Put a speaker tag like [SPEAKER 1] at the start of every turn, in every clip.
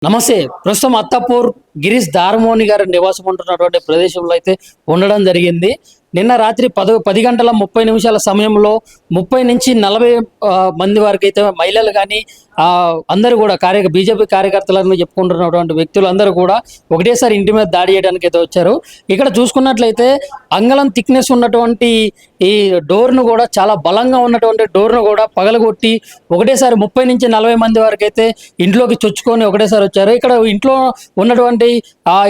[SPEAKER 1] నమస్తే. ప్రస్తుతం అత్తాపూర్ గిరీష్ దారమోని గారి నివాసం ఉంటున్నటువంటి ప్రదేశంలో అయితే ఉండడం జరిగింది. నిన్న రాత్రి 10 గంటల 30 నిమిషాల సమయంలో 30 నుంచి 40 మంది వరకు అయితే మహిళలు కానీ అందరూ కూడా బీజేపీ కార్యకర్తలను చెప్పుకుంటున్నటువంటి వ్యక్తులు అందరూ కూడా ఒకటేసారి ఇంటి మీద దాడి చేయడానికి అయితే వచ్చారు. ఇక్కడ చూసుకున్నట్లయితే అంగళం థిక్నెస్ ఉన్నటువంటి ఈ డోర్ను కూడా చాలా బలంగా ఉన్నటువంటి డోర్ను కూడా పగలగొట్టి ఒకటేసారి 30 నుంచి 40 మంది వరకు అయితే ఇంట్లోకి చొచ్చుకొని ఒకటేసారి వచ్చారు. ఇక్కడ ఇంట్లో ఉన్నటువంటి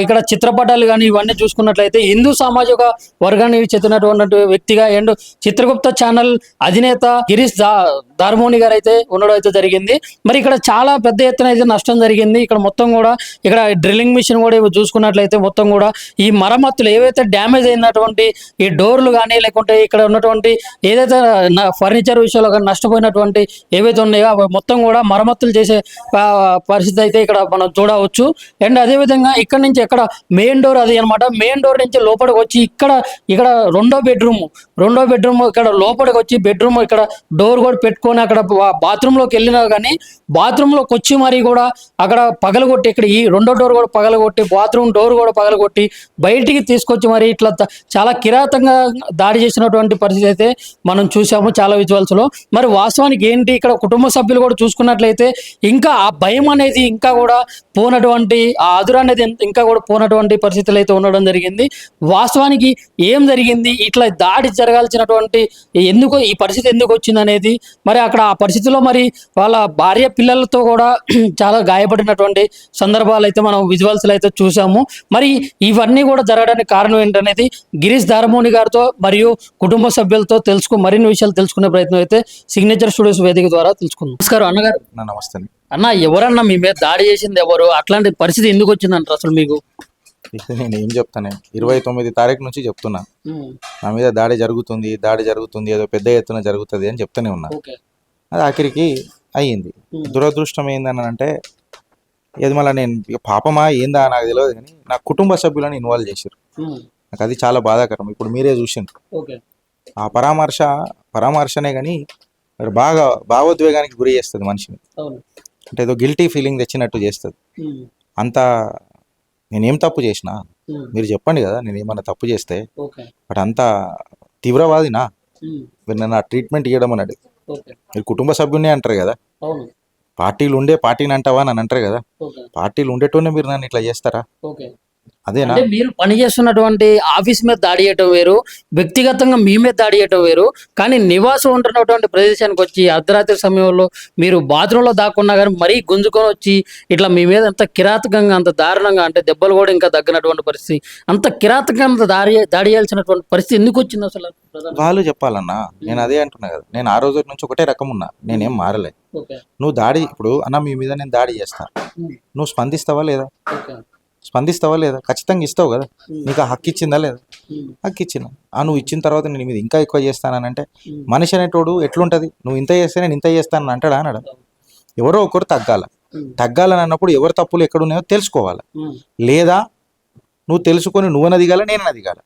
[SPEAKER 1] ఇక్కడ చిత్రపటాలు కానీ ఇవన్నీ చూసుకున్నట్లయితే హిందూ సామాజిక వర్గానికి చెందినటువంటి వ్యక్తిగా అండ్ చిత్రగుప్త ఛానల్ అధినేత గిరీష్ దారమోని గారు అయితే ఉండడం అయితే జరిగింది. మరి ఇక్కడ చాలా పెద్ద ఎత్తున అయితే నష్టం జరిగింది. ఇక్కడ మొత్తం కూడా ఇక్కడ డ్రిల్లింగ్ మిషన్ కూడా చూసుకున్నట్లయితే మొత్తం కూడా ఈ మరమ్మతులు ఏవైతే డ్యామేజ్ అయినటువంటి ఈ డోర్లు కానీ లేకుంటే ఇక్కడ ఉన్నటువంటి ఏదైతే ఫర్నిచర్ విషయంలో కానీ నష్టపోయినటువంటి ఏవైతే ఉన్నాయో అవి మొత్తం కూడా మరమ్మతులు చేసే పరిస్థితి అయితే ఇక్కడ మనం చూడవచ్చు. అండ్ అదేవిధంగా ఇక్కడ నుంచి ఎక్కడ మెయిన్ డోర్ అది అనమాట. మెయిన్ డోర్ నుంచి లోపలికి వచ్చి ఇక్కడ రెండో బెడ్రూమ్ ఇక్కడ లోపలికి వచ్చి బెడ్రూమ్ ఇక్కడ డోర్ కూడా పెట్టుకొని అక్కడ బాత్రూంలోకి వెళ్ళినా కానీ బాత్రూంలోకి వచ్చి మరి కూడా అక్కడ పగలగొట్టి ఇక్కడ ఈ రెండో డోర్ కూడా పగలగొట్టి బాత్రూమ్ డోర్ కూడా పగలగొట్టి బయటికి తీసుకొచ్చి మరి ఇట్లా చాలా కిరాతంగా దాడి చేసినటువంటి పరిస్థితి అయితే మనం చూసాము చాలా విజువల్స్లో. మరి వాస్తవానికి ఏంటి ఇక్కడ కుటుంబ సభ్యులు కూడా చూసుకున్నట్లయితే ఇంకా ఆ భయం అనేది ఇంకా కూడా పోనటువంటి ఆ అదురు అనేది ఇంకా కూడా పోనటువంటి పరిస్థితులు అయితే ఉండడం జరిగింది. వాస్తవానికి ఏం జరిగింది, ఇట్లా దాడి జరగాల్సినటువంటి ఎందుకు ఈ పరిస్థితి ఎందుకు వచ్చింది అనేది మరి అక్కడ ఆ పరిస్థితిలో మరి వాళ్ళ భార్య పిల్లలతో కూడా చాలా గాయపడినటువంటి సందర్భాలు అయితే మనం విజువల్స్లో అయితే చూసాము. మరి ఇవన్నీ కూడా జరగడానికి కారణం ఏంటనేది గిరీష్ దారమోని గారితో మరియు కుటుంబ సభ్యులతో మరిన్ని విషయాలు తెలుసుకునే ప్రయత్నం అయితే సిగ్నేచర్ స్టూడియోస్ వేదిక ద్వారా తెలుసుకుందాం. నమస్కారం అన్నగారు.
[SPEAKER 2] నమస్తే
[SPEAKER 1] అన్న. ఎవరన్నా మీ మీద దాడి చేసింది ఎవరు, అట్లాంటి పరిస్థితి ఎందుకు వచ్చిందంటారు అసలు మీకు?
[SPEAKER 2] నేను ఏం చెప్తాను, 29 తారీఖు నుంచి చెప్తున్నా నా మీద దాడి జరుగుతుంది ఏదో పెద్ద ఎత్తున జరుగుతుంది అని చెప్తూనే ఉన్నా. అది ఆఖరికి అయ్యింది. దురదృష్టం ఏందని అంటే ఏది మళ్ళీ నేను పాపమా ఏందా నాకు తెలియదు కానీ నా కుటుంబ సభ్యులను ఇన్వాల్వ్ చేశారు. నాకు అది చాలా బాధాకరం. ఇప్పుడు మీరే చూసిండ్రు ఆ పరామర్శనే కానీ బాగా భావోద్వేగానికి గురి చేస్తుంది మనిషిని. అంటే ఏదో గిల్టీ ఫీలింగ్ తెచ్చినట్టు చేస్తుంది. అంత నేనేం తప్పు చేసినా మీరు చెప్పండి కదా, నేను ఏమన్నా తప్పు చేస్తే బట్ అంత తీవ్రవాదినా మీరు నన్ను ఆ ట్రీట్మెంట్ ఇవ్వడం అన్నాడు. మీరు కుటుంబ సభ్యునే అంటారు కదా, పార్టీని అంటావా నన్ను అంటారు కదా, పార్టీలు ఉండేటోనే మీరు నన్ను ఇట్లా చేస్తారా? అదేనా?
[SPEAKER 1] మీరు పనిచేస్తున్నటువంటి ఆఫీస్ మీద దాడి చేయటం వేరు, వ్యక్తిగతంగా మీ మీద దాడి చేయటం వేరు. కానీ నివాసం ఉంటున్నటువంటి ప్రదేశానికి వచ్చి అర్ధరాత్రి సమయంలో మీరు బాత్రూంలో దాక్కున్నా కానీ మరీ గుంజుకొని వచ్చి ఇట్లా మీ మీద అంత కిరాతకంగా అంత దారుణంగా, అంటే దెబ్బలు కూడా ఇంకా తగ్గినటువంటి పరిస్థితి, అంత కిరాతకంగా అంత దాడి చేయాల్సినటువంటి పరిస్థితి ఎందుకు వచ్చింది అసలు?
[SPEAKER 2] వాళ్ళు చెప్పాలన్నా. నేను అదే అంటున్నా కదా, నేను ఆ రోజు నుంచి ఒకటే రకం ఉన్నా, నేనేం మారలే. నువ్వు దాడి ఇప్పుడు అన్న మీ మీద నేను దాడి చేస్తా, నువ్వు స్పందిస్తావా లేదా? ఖచ్చితంగా ఇస్తావు కదా. నీకు ఆ హక్కు ఇచ్చిందా లేదా? హక్కు ఇచ్చిన నువ్వు ఇచ్చిన తర్వాత నేను మీద ఇంకా ఎక్కువ చేస్తానంటే మనిషి అనేటోడు ఎట్లుంటది, నువ్వు ఇంత చేస్తే నేను ఇంత చేస్తానని అంటాడా? అనడా? ఎవరో ఒకరు తగ్గాలని అన్నప్పుడు ఎవరు తప్పులు ఎక్కడున్నాయో తెలుసుకోవాలి. లేదా నువ్వు తెలుసుకొని నువ్వని దిగాల, నేను దిగాల.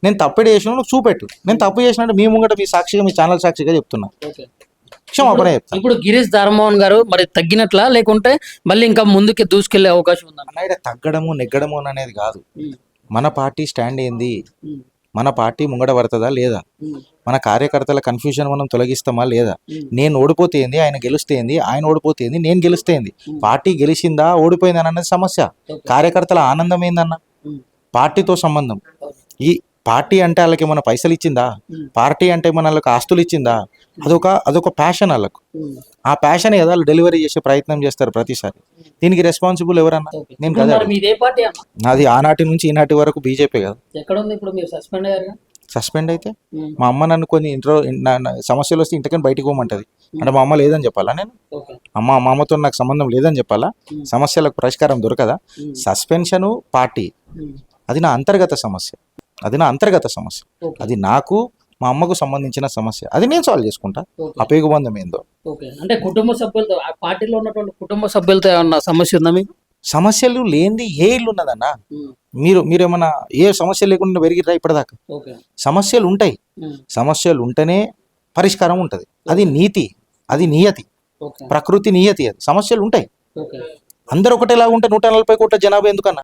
[SPEAKER 2] నేను తప్పు చేసిన నువ్వు చూపెట్టు. నేను తప్పు చేసినట్టు మీ ముంగట మీ సాక్షిగా, మీ ఛానల్ సాక్షిగా చెప్తున్నా, క్షమాపణ చెప్తాను.
[SPEAKER 1] ఇప్పుడు గిరీష్ దారమోహన్ గారు మరి తగ్గినట్లా లేకుంటే మళ్ళీ ఇంకా ముందుకి దూసుకెళ్లే అవకాశం ఉందా?
[SPEAKER 2] తగ్గడము నెగ్గడము అనేది కాదు. మన పార్టీ స్టాండ్ ఏంది, మన పార్టీ ముంగడ పడుతుందా లేదా, మన కార్యకర్తల కన్ఫ్యూజన్ మనం తొలగిస్తామా లేదా, నేను ఓడిపోతే ఏంది, ఆయన గెలిస్తే ఏంది, ఆయన ఓడిపోతే ఏంది, నేను గెలిస్తే ఏంది, పార్టీ గెలిచిందా ఓడిపోయిందా అన్నది సమస్య. కార్యకర్తల ఆనందం ఏందన్న, పార్టీతో సంబంధం. ఈ పార్టీ అంటే వాళ్ళకి ఏమైనా పైసలు ఇచ్చిందా, పార్టీ అంటే మన వాళ్ళకి ఆస్తులు ఇచ్చిందా, అదొక ప్యాషన్ వాళ్ళకు. ఆ ప్యాషన్ ఏదో వాళ్ళు డెలివరీ చేసే ప్రయత్నం చేస్తారు ప్రతిసారి. దీనికి రెస్పాన్సిబుల్ ఎవరన్నా? నేను కదా. నాది ఆనాటి నుంచి ఈనాటి వరకు బీజేపీ కదా. సస్పెండ్ అయితే మా అమ్మ నన్ను కొన్ని సమస్యలు వస్తే ఇంటికని బయటకు పోమంటది అంటే మా అమ్మ లేదని చెప్పాలా? నేను మా అమ్మతో నాకు సంబంధం లేదని చెప్పాలా? సమస్యలకు పరిష్కారం దొరకదా? సస్పెన్షను పార్టీ అది నా అంతర్గత సమస్య, అది నాకు మా అమ్మకు సంబంధించిన సమస్య, అది నేను సాల్వ్ చేసుకుంటా. అపేగు బంధం ఏందో.
[SPEAKER 1] అంటే కుటుంబ సభ్యులతో, పార్టీలో ఉన్నటువంటి కుటుంబ సభ్యులతో ఏమన్నా సమస్య ఉందా మీకు?
[SPEAKER 2] సమస్యలు లేనిది ఏ ఇల్లు ఉన్నదన్న? మీరేమన్నా ఏ సమస్య లేకుండా పెరిగిరా ఇప్పటిదాకా? సమస్యలు ఉంటేనే పరిష్కారం ఉంటది. అది నీతి, అది నియతి, ప్రకృతి నియతి. అది సమస్యలు ఉంటాయి, అందరు ఒకటేలాగా ఉంటే 140 కోట్ల జనాభా ఎందుకన్నా?